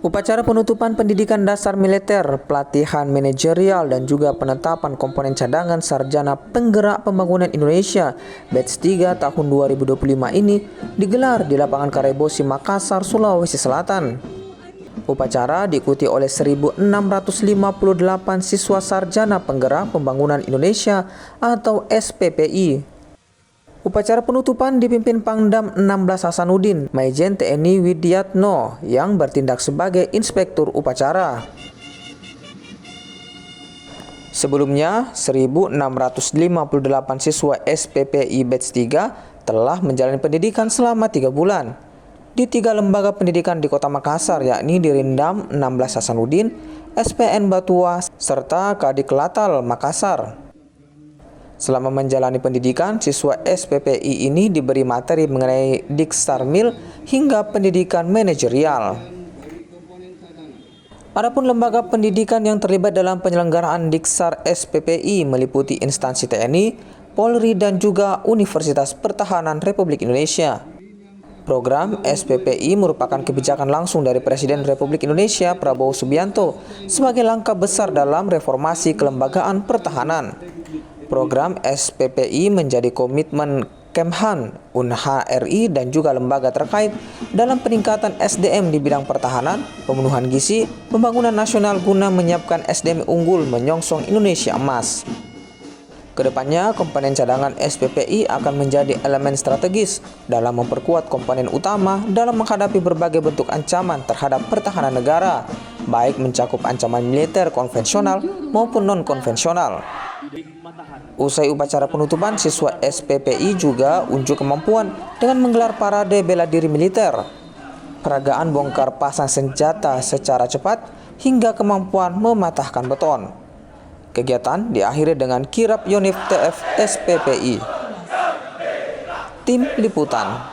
Upacara penutupan pendidikan dasar militer, pelatihan manajerial, dan juga penetapan komponen cadangan Sarjana Penggerak Pembangunan Indonesia Batch 3 tahun 2025 ini digelar di lapangan Karebosi, Makassar, Sulawesi Selatan. Upacara diikuti oleh 1.658 siswa Sarjana Penggerak Pembangunan Indonesia atau SPPI. Upacara penutupan dipimpin Pangdam 16 Hasanuddin, Maijen TNI Widiatno yang bertindak sebagai inspektur upacara. Sebelumnya, 1.658 siswa SPPI Batch 3 telah menjalani pendidikan selama 3 bulan di 3 lembaga pendidikan di Kota Makassar, yakni di Rindam 16 Hasanuddin, SPN Batua, serta Kadiklatal Makassar. Selama menjalani pendidikan, siswa SPPI ini diberi materi mengenai Diksarmil hingga pendidikan manajerial. Adapun lembaga pendidikan yang terlibat dalam penyelenggaraan Diksar SPPI meliputi instansi TNI, Polri, dan juga Universitas Pertahanan Republik Indonesia. Program SPPI merupakan kebijakan langsung dari Presiden Republik Indonesia Prabowo Subianto sebagai langkah besar dalam reformasi kelembagaan pertahanan. Program SPPI menjadi komitmen Kemhan, Unha RI, dan juga lembaga terkait dalam peningkatan SDM di bidang pertahanan, pemenuhan gizi, pembangunan nasional guna menyiapkan SDM unggul menyongsong Indonesia Emas. Kedepannya, komponen cadangan SPPI akan menjadi elemen strategis dalam memperkuat komponen utama dalam menghadapi berbagai bentuk ancaman terhadap pertahanan negara, baik mencakup ancaman militer konvensional maupun non-konvensional. Usai upacara penutupan, siswa SPPI juga unjuk kemampuan dengan menggelar parade bela diri militer, peragaan bongkar pasang senjata secara cepat, hingga kemampuan mematahkan beton. Kegiatan diakhiri dengan kirap Yonif TF SPPI. Tim Liputan.